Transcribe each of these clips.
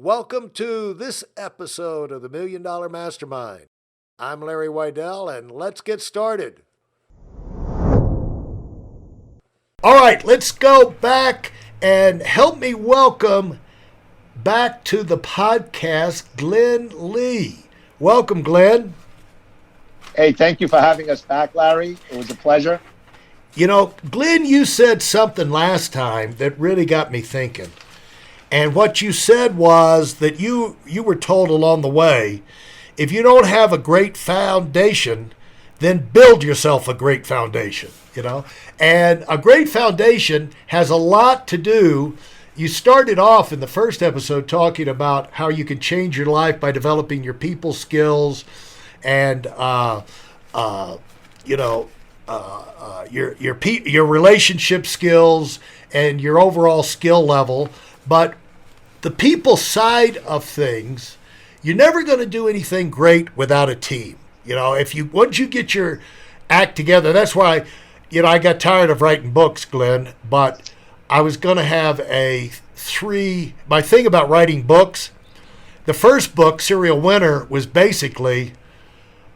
Welcome to this episode of the Million Dollar Mastermind. I'm Larry Weidel, and let's get started. All right, let's go back and help me welcome back to the podcast, Glen Lee. Welcome, Glen. Hey, thank you for having us back, Larry. It was a pleasure. You know, Glen, you said something last time that really got me thinking. And what you said was that you were told along the way, if you don't have a great foundation, then build yourself a great foundation, you know. And a great foundation has a lot to do. You started off in the first episode talking about how you can change your life by developing your people skills and your relationship skills and your overall skill level. But the people side of things, you're never going to do anything great without a team. You know, once you get your act together, that's why, I got tired of writing books, Glen, but I was going to have my thing about writing books, the first book, Serial Winner, was basically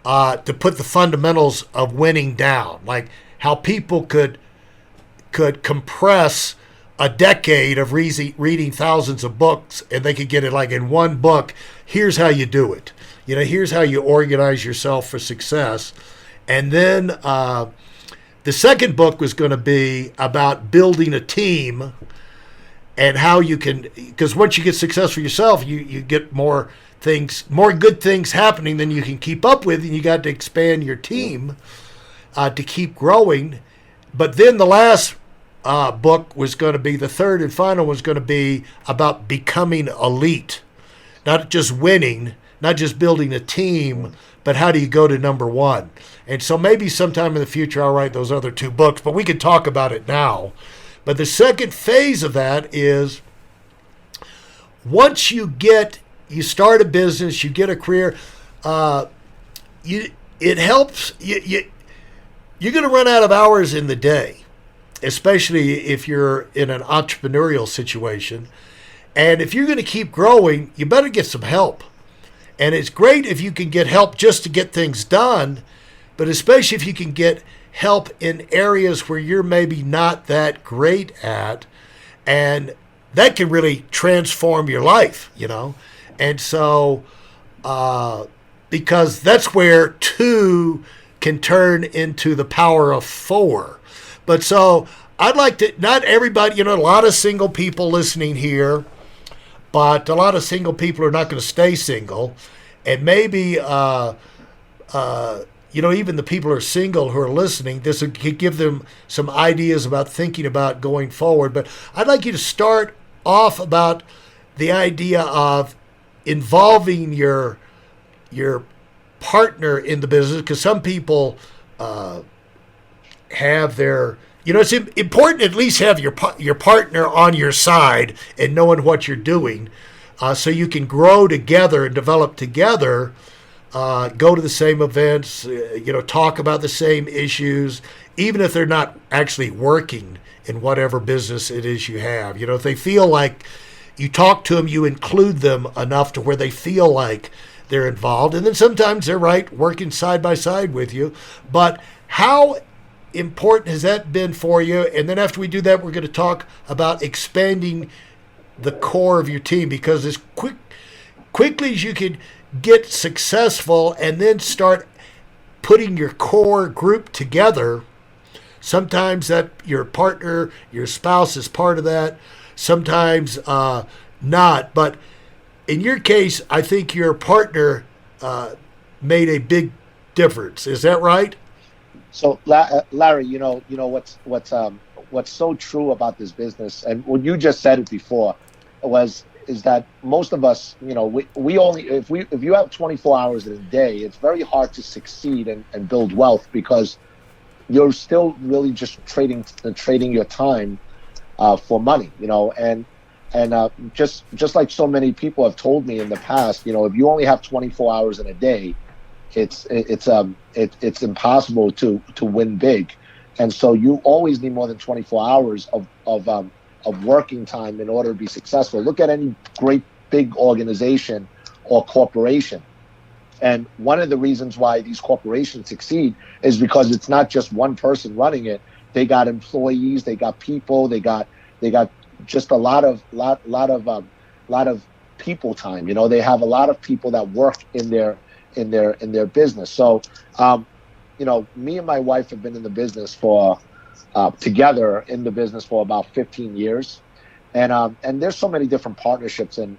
to put the fundamentals of winning down, like how people could compress a decade of reading thousands of books, and they could get it like in one book. Here's how you do it. Here's how you organize yourself for success. And then the second book was going to be about building a team and how you can, because once you get successful yourself, you get more good things happening than you can keep up with, and you got to expand your team to keep growing. But then the last book was going to be, the third and final was going to be about becoming elite, not just winning, not just building a team, but how do you go to number one? And so maybe sometime in the future I'll write those other two books, but we can talk about it now. But the second phase of that is once you start a business, you get a career, it helps. You're going to run out of hours in the day, especially if you're in an entrepreneurial situation. And if you're going to keep growing, you better get some help. And it's great if you can get help just to get things done, but especially if you can get help in areas where you're maybe not that great at, and that can really transform your life, And so, because that's where two can turn into the power of four. But so I'd like to, not everybody, a lot of single people listening here, but a lot of single people are not going to stay single. And maybe, even the people who are single who are listening, this could give them some ideas about thinking about going forward. But I'd like you to start off about the idea of involving your partner in the business, because some people have their, it's important at least have your partner on your side and knowing what you're doing, so you can grow together and develop together, go to the same events, talk about the same issues, even if they're not actually working in whatever business it is you have. If they feel like you talk to them, you include them enough to where they feel like they're involved. And then sometimes they're working side by side with you. But how important has that been for you? And then after we do that, we're going to talk about expanding the core of your team, because as quickly as you can get successful and then start putting your core group together, sometimes that your partner, your spouse is part of that, sometimes not. But in your case, I think your partner made a big difference. Is that right? So, Larry, what's so true about this business, and what you just said it before, is that most of us, we only, if you have 24 hours in a day, it's very hard to succeed and build wealth, because you're still really just trading your time for money, and just like so many people have told me in the past, if you only have 24 hours in a day, it's impossible to win big. And so you always need more than 24 hours of working time in order to be successful. Look at any great big organization or corporation. And one of the reasons why these corporations succeed is because it's not just one person running it. They got employees, they got people, they got just a lot of people time. You know, they have a lot of people that work in their business. So, you know, me and my wife have been in the business for together in the business for about 15 years, and there's so many different partnerships in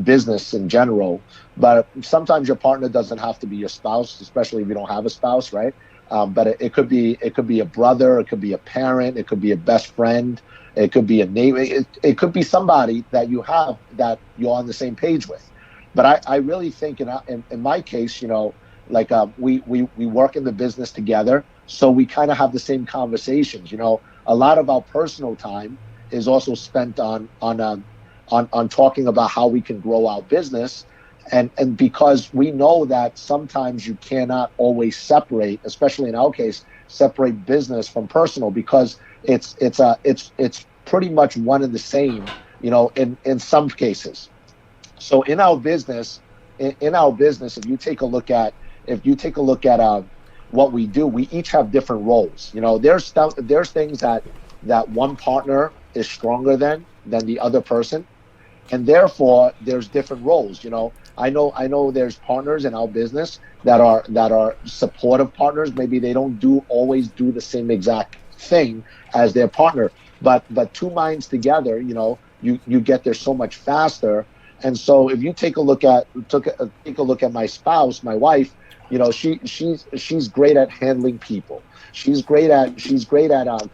business in general. But sometimes your partner doesn't have to be your spouse, especially if you don't have a spouse, right? But it could be a brother, it could be a parent, it could be a best friend, it could be a neighbor, it could be somebody that you have that you're on the same page with. But I really think in my case, you know, like we work in the business together, so we kind of have the same conversations. You know, a lot of our personal time is also spent on talking about how we can grow our business, and because we know that sometimes you cannot always separate, especially in our case, separate business from personal, because it's pretty much one and the same, you know, in some cases. So in our business, if you take a look at what we do, we each have different roles. You know, there's things that one partner is stronger than the other person, and therefore there's different roles. You know, I know there's partners in our business that are supportive partners. Maybe they don't always do the same exact thing as their partner, but two minds together, you know, you get there so much faster. And so if you take a look at my spouse, my wife, you know, she's great at handling people. She's great at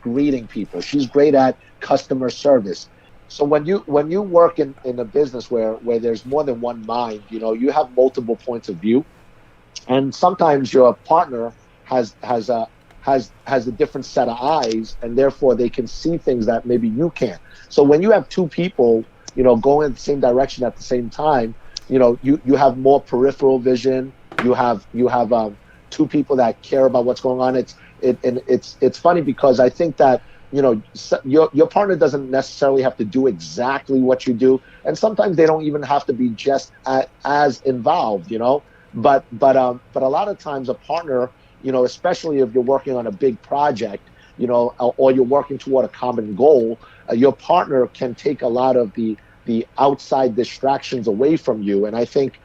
greeting people. She's great at customer service. So when you work in a business where there's more than one mind, you know, you have multiple points of view, and sometimes your partner has a different set of eyes, and therefore they can see things that maybe you can't. So when you have two people, you know, going in the same direction at the same time, you know, you have more peripheral vision. You have two people that care about what's going on. It's funny because I think that, you know, your partner doesn't necessarily have to do exactly what you do, and sometimes they don't even have to be just as involved, you know. But a lot of times a partner, you know, especially if you're working on a big project, you know, or you're working toward a common goal, your partner can take a lot of the outside distractions away from you. And I think,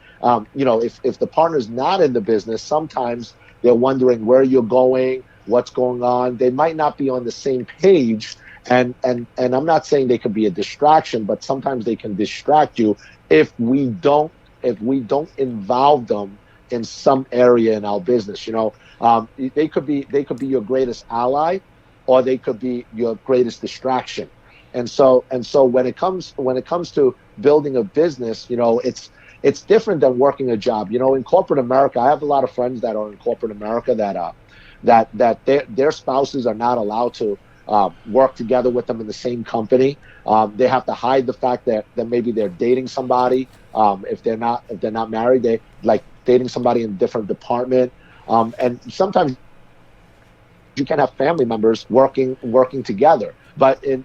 you know, if the partner's not in the business, sometimes they're wondering where you're going, what's going on. They might not be on the same page. And I'm not saying they could be a distraction, but sometimes they can distract you if we don't involve them in some area in our business. You know, they could be your greatest ally, or they could be your greatest distraction. And so when it comes to building a business, you know, it's different than working a job. You know, in corporate America, I have a lot of friends that are in corporate America that their spouses are not allowed to work together with them in the same company. They have to hide the fact that maybe they're dating somebody. If they're not married, they like dating somebody in a different department. And sometimes you can have family members working together. But in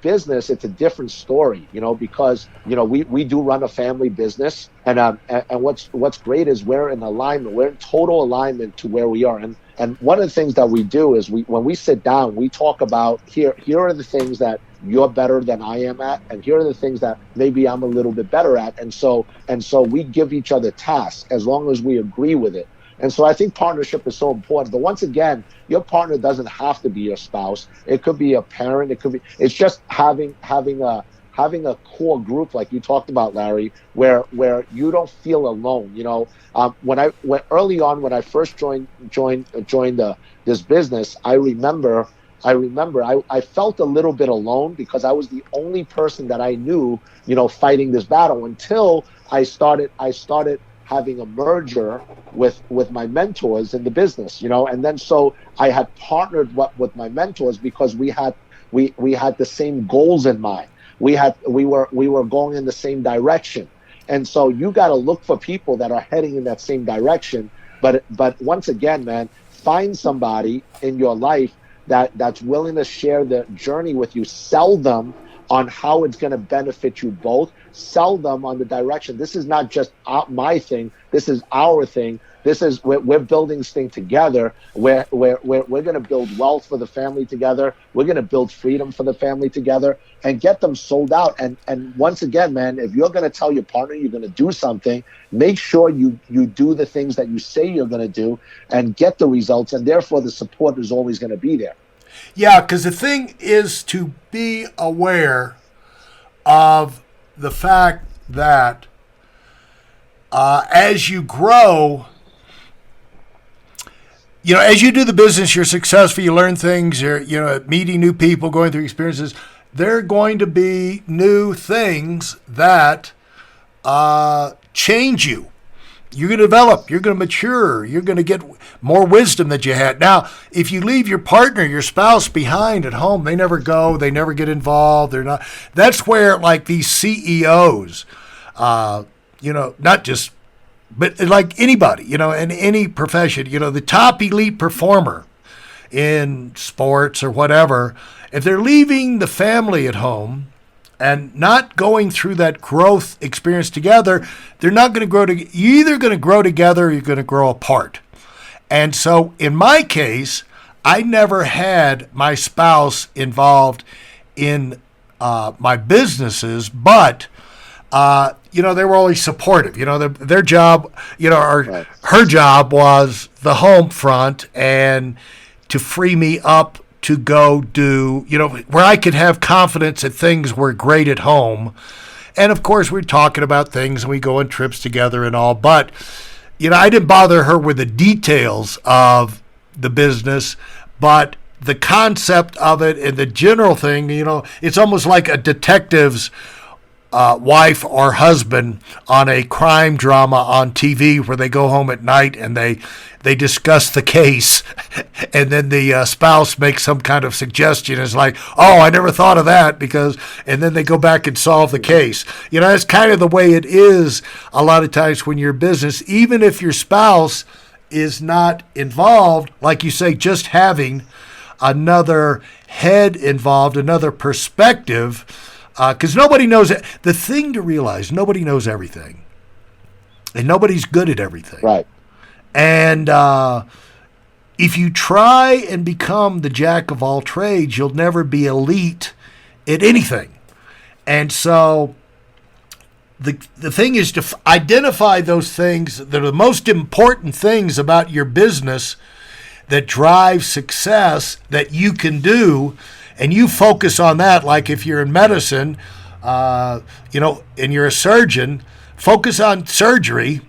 business, it's a different story, you know, because, you know, we do run a family business, and what's great is we're in alignment. We're in total alignment to where we are. And one of the things that we do is when we sit down, we talk about here are the things that you're better than I am at, and here are the things that maybe I'm a little bit better at. And so we give each other tasks as long as we agree with it. And so I think partnership is so important. But once again, your partner doesn't have to be your spouse. It could be a parent. It's just having a core group like you talked about, Larry, where you don't feel alone. You know, when early on, when I first joined this business, I remember I felt a little bit alone because I was the only person that I knew, you know, fighting this battle, until I started having a merger with my mentors in the business, you know. And then so I had partnered with my mentors because we had the same goals in mind. We were going in the same direction. And so you got to look for people that are heading in that same direction. But once again, man, find somebody in your life that's willing to share the journey with you. Sell them on how it's going to benefit you both. Sell them on the direction. This is not just my thing. This is our thing. This is we're building this thing together. We're going to build wealth for the family together. We're going to build freedom for the family together, and get them sold out. And once again, man, if you're going to tell your partner you're going to do something, make sure you do the things that you say you're going to do and get the results. And therefore, the support is always going to be there. Yeah, because the thing is to be aware of the fact that as you grow, as you do the business, you're successful, you learn things, you're meeting new people, going through experiences. There are going to be new things that change you. You're going to develop. You're going to mature. You're going to get more wisdom that you had. Now, if you leave your partner, your spouse behind at home, they never go. They never get involved. They're not. That's where, like these CEOs, not just, but like anybody, in any profession, the top elite performer in sports or whatever, if they're leaving the family at home and not going through that growth experience together, they're not going to grow together. You're either going to grow together or you're going to grow apart. And so in my case, I never had my spouse involved in my businesses, but they were always supportive. Their job, Right. her job was the home front and to free me up to go do, where I could have confidence that things were great at home. And of course, we're talking about things and we go on trips together and all. But, I didn't bother her with the details of the business, but the concept of it and the general thing, it's almost like a detective's wife or husband on a crime drama on TV where they go home at night and they discuss the case, and then the spouse makes some kind of suggestion. It's like, oh, I never thought of that and then they go back and solve the case. That's kind of the way it is a lot of times when you're in business, even if your spouse is not involved, like you say, just having another head involved, another perspective. Because nobody knows it. The thing to realize, nobody knows everything. And nobody's good at everything. Right. And if you try and become the jack of all trades, you'll never be elite at anything. And so the thing is to identify those things that are the most important things about your business that drive success that you can do. And you focus on that, like if you're in medicine, and you're a surgeon, focus on surgery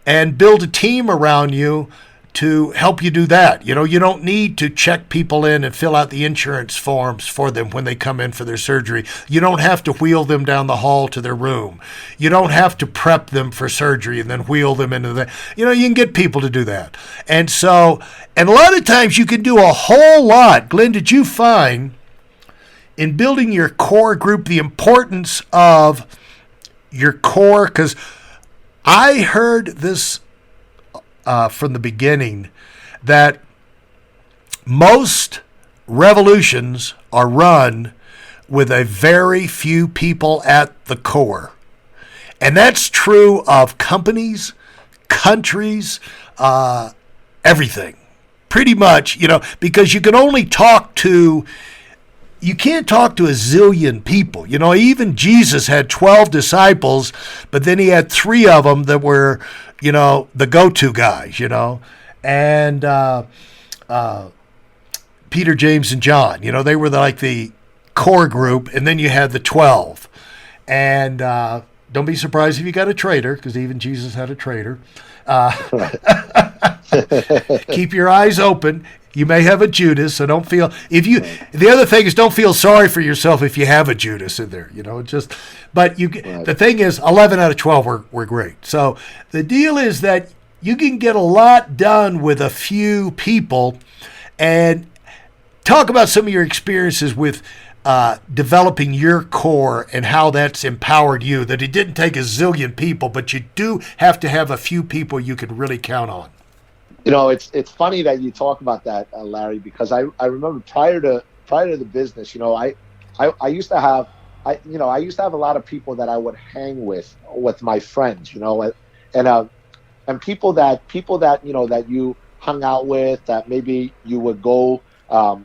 and build a team around you to help you do that. You don't need to check people in and fill out the insurance forms for them when they come in for their surgery. You don't have to wheel them down the hall to their room. You don't have to prep them for surgery and then wheel them into the, you can get people to do that. And a lot of times you can do a whole lot. Glenn, did you find in building your core group the importance of your core? Because I heard this from the beginning, that most revolutions are run with a very few people at the core. And that's true of companies, countries, everything. Pretty much, because you can only you can't talk to a zillion people. Even Jesus had 12 disciples, but then he had 3 of them that were, the go-to guys, and Peter, James, and John. They were like the core group, and then you had the 12. And don't be surprised if you got a traitor, because even Jesus had a traitor. Keep your eyes open. You may have a Judas, so don't feel the other thing is don't feel sorry for yourself if you have a Judas in there, but the thing is 11 out of 12 were great. So the deal is that you can get a lot done with a few people. And talk about some of your experiences with developing your core and how that's empowered you, that it didn't take a zillion people, but you do have to have a few people you can really count on. It's funny that you talk about that, Larry, because I remember prior to the business, I used to have I used to have a lot of people that I would hang with my friends, and and people that that you hung out with, that maybe you would go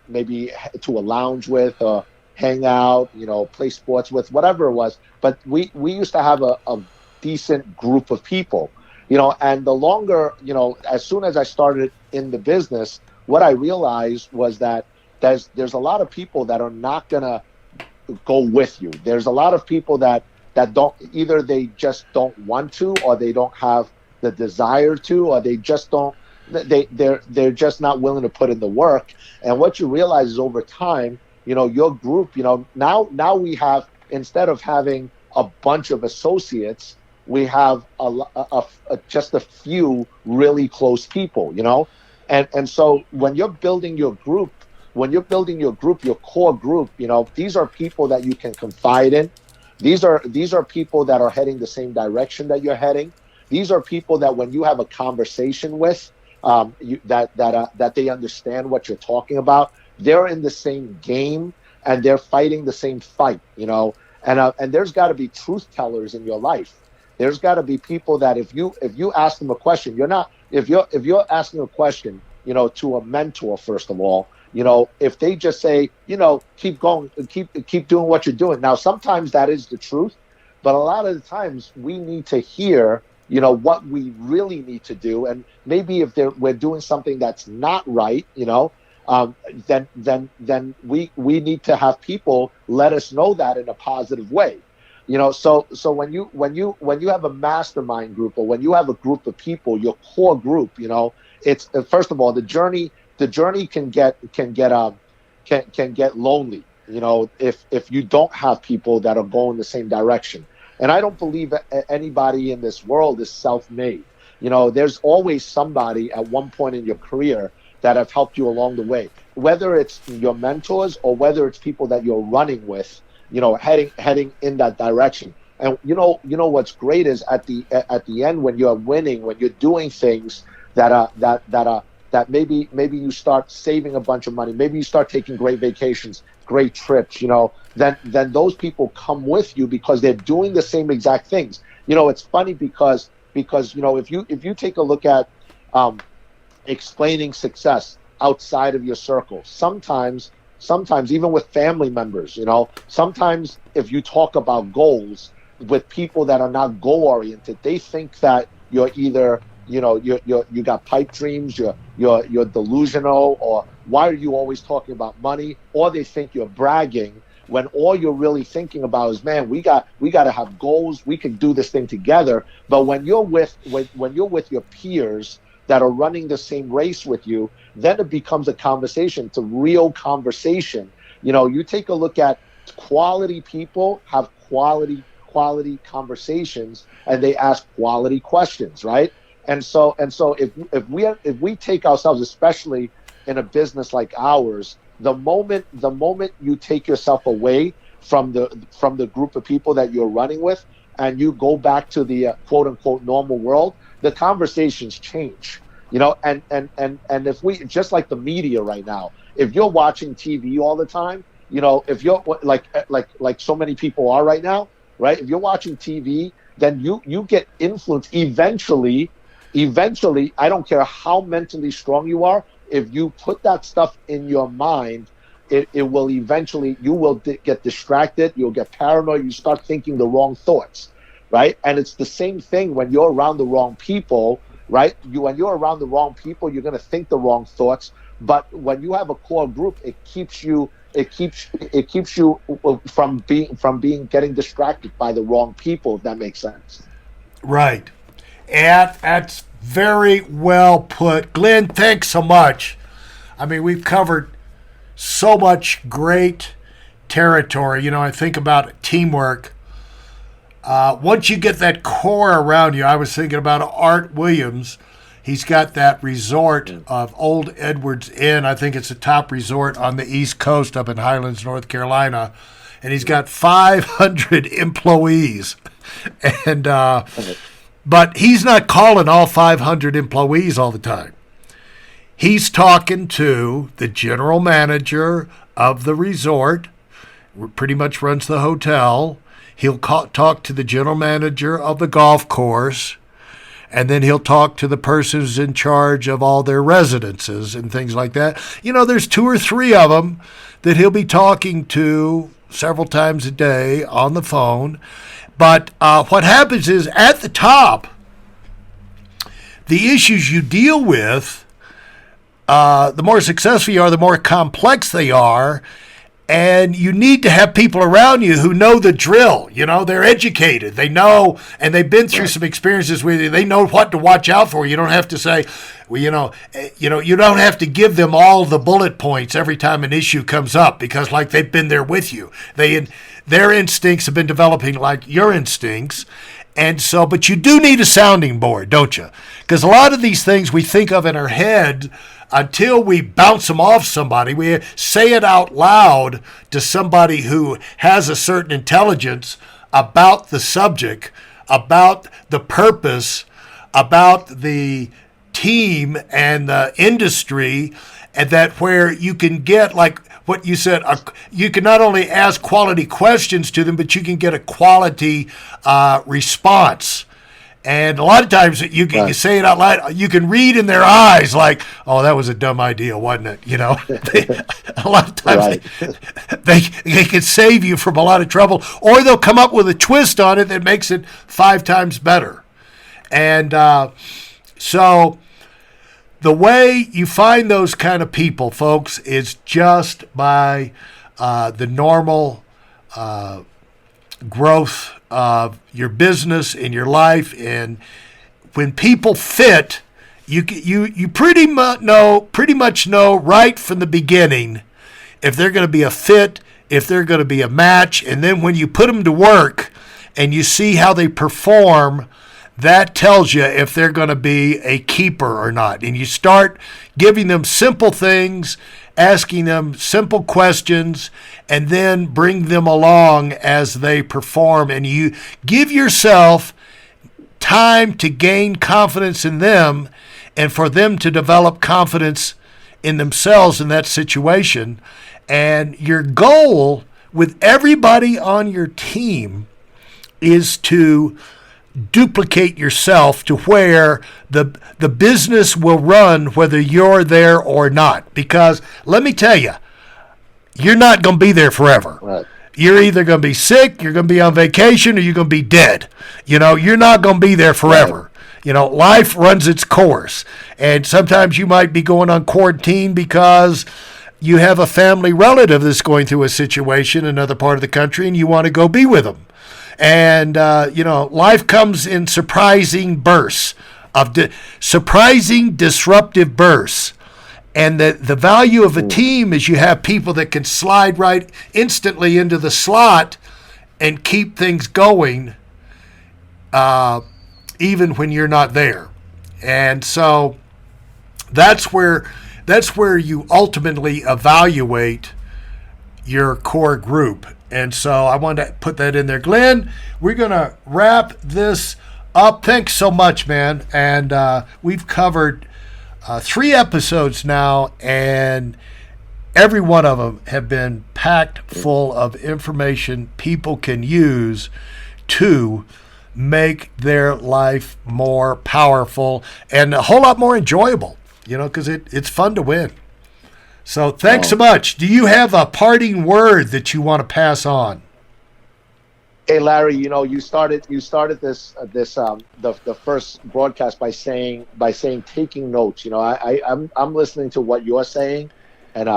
maybe to a lounge with, or hang out, play sports with, whatever it was. But we used to have a decent group of people, and the longer, as soon as I started in the business, what I realized was that there's a lot of people that are not gonna go with you. There's a lot of people that don't, either they just don't want to, or they don't have the desire to, or they just don't, they're just not willing to put in the work. And what you realize is, over time, your group, now we have, instead of having a bunch of associates, we have just a few really close people, and so when you're building your group, your core group, these are people that you can confide in. These are people that are heading the same direction that you're heading. These are people that, when you have a conversation with, that they understand what you're talking about. They're in the same game, and they're fighting the same fight. And there's got to be truth tellers in your life. There's got to be people that, if you ask them a question, if you're asking a question, to a mentor, first of all, if they just say, keep going, keep doing what you're doing. Now, sometimes that is the truth, but a lot of the times we need to hear, what we really need to do. And maybe if we're doing something that's not right, then we need to have people let us know that in a positive way. So when you have a mastermind group, or when you have a group of people, your core group, it's, first of all, the journey can get lonely, if you don't have people that are going the same direction. And I don't believe anybody in this world is self-made. There's always somebody at one point in your career that have helped you along the way, whether it's your mentors or whether it's people that you're running with, heading in that direction. And what's great is, at the end, when you're winning, when you're doing things that maybe you start saving a bunch of money, maybe you start taking great vacations, great trips, then those people come with you because they're doing the same exact things. It's funny because if you take a look at explaining success outside of your circle, sometimes even with family members, sometimes if you talk about goals with people that are not goal oriented, they think that you're either, you got pipe dreams, you're delusional, or why are you always talking about money? Or they think you're bragging, when all you're really thinking about is, man, we got to have goals. We can do this thing together. But when you're with your peers that are running the same race with you, then it becomes a conversation. It's a real conversation. You take a look at quality people have quality conversations, and they ask quality questions, right? And so if we take ourselves, especially in a business like ours, the moment you take yourself away from the group of people that you're running with, and you go back to the quote unquote normal world, the conversations change. And if we, just like the media right now, if you're watching TV all the time, if you're like so many people are right now, right? If you're watching TV, then you get influenced eventually. I don't care how mentally strong you are, if you put that stuff in your mind, it will eventually, you will get distracted, you'll get paranoid, you start thinking the wrong thoughts, right? And it's the same thing when you're around the wrong people, right? When you're around the wrong people, you're going to think the wrong thoughts. But when you have a core group, it keeps you from getting distracted by the wrong people, if that makes sense. Right. And that's very well put. Glenn, thanks so much. I mean, we've covered so much great territory. I think about teamwork. Once you get that core around you, I was thinking about Art Williams. He's got that resort of Old Edwards Inn. I think it's the top resort on the East Coast up in Highlands, North Carolina. And he's got 500 employees. And but he's not calling all 500 employees all the time. He's talking to the general manager of the resort, pretty much runs the hotel. He'll talk to the general manager of the golf course, and then he'll talk to the person who's in charge of all their residences and things like that. There's 2 or 3 of them that he'll be talking to several times a day on the phone. But what happens is, at the top, the issues you deal with, the more successful you are, the more complex they are. And you need to have people around you who know the drill. They're educated. They know, and they've been through some experiences with you. They know what to watch out for. You don't have to say, well, you don't have to give them all the bullet points every time an issue comes up, because like they've been there with you. Their instincts have been developing like your instincts. And so, but you do need a sounding board, don't you? Because a lot of these things we think of in our head, until we bounce them off somebody, we say it out loud to somebody who has a certain intelligence about the subject, about the purpose, about the team and the industry, and that where you can get, like what you said, you can not only ask quality questions to them, but you can get a quality response. And a lot of times you say it out loud, you can read in their eyes like, oh, that was a dumb idea, wasn't it? A lot of times they can save you from a lot of trouble, or they'll come up with a twist on it that makes it 5 times better. And so the way you find those kind of people, folks, is just by the normal growth of your business in your life. And when people fit, you pretty much know right from the beginning if they're going to be a fit, if they're going to be a match. And then when you put them to work and you see how they perform, that tells you if they're going to be a keeper or not. And you start giving them simple things, asking them simple questions, and then bring them along as they perform. And you give yourself time to gain confidence in them and for them to develop confidence in themselves in that situation. And your goal with everybody on your team is to duplicate yourself to where the business will run whether you're there or not. Because let me tell you, you're not going to be there forever. Right. You're either going to be sick, you're going to be on vacation, or you're going to be dead. You're not going to be there forever. Right. Life runs its course. And sometimes you might be going on quarantine because you have a family relative that's going through a situation in another part of the country and you want to go be with them. And, life comes in surprising bursts, surprising disruptive bursts. And the value of a team is you have people that can slide right instantly into the slot and keep things going even when you're not there. And so that's where you ultimately evaluate your core group. And so I wanted to put that in there. Glen, we're going to wrap this up. Thanks so much, man. And we've covered 3 episodes now, and every one of them have been packed full of information people can use to make their life more powerful and a whole lot more enjoyable, because it's fun to win. So thanks so much. Do you have a parting word that you want to pass on? Hey, Larry, you started this the first broadcast by saying taking notes. I'm listening to what you're saying, and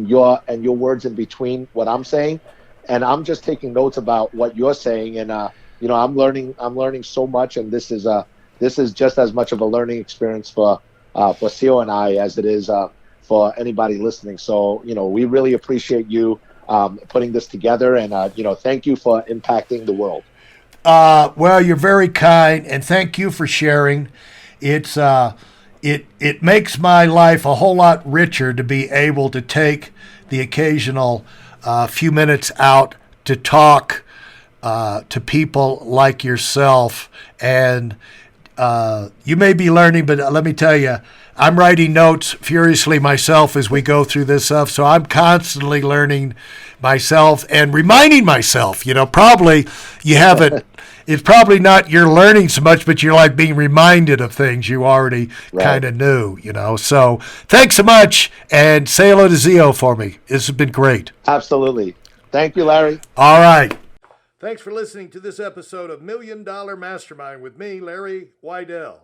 your words in between what I'm saying, and I'm just taking notes about what you're saying, and I'm learning so much, and this is just as much of a learning experience for Theo and I as it is for anybody listening. So we really appreciate you putting this together, and thank you for impacting the world. Well, you're very kind, and thank you for sharing. It's it makes my life a whole lot richer to be able to take the occasional few minutes out to talk to people like yourself and You may be learning, but let me tell you, I'm writing notes furiously myself as we go through this stuff. So I'm constantly learning myself and reminding myself. Probably you haven't. It's probably not you're learning so much, but you're like being reminded of things you already kind of knew. So thanks so much, and say hello to Zio for me. This has been great. Absolutely. Thank you, Larry. All right. Thanks for listening to this episode of $1 Million Mastermind with me, Larry Weidel.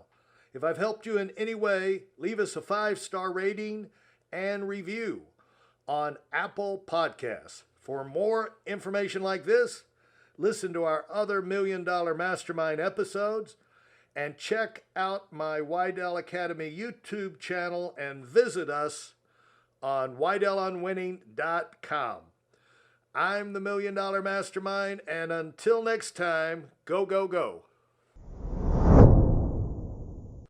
If I've helped you in any way, leave us a 5-star rating and review on Apple Podcasts. For more information like this, listen to our other $1 Million Mastermind episodes and check out my Weidel Academy YouTube channel and visit us on WeidelOnWinning.com. I'm the $1 Million Mastermind, and until next time, go, go, go.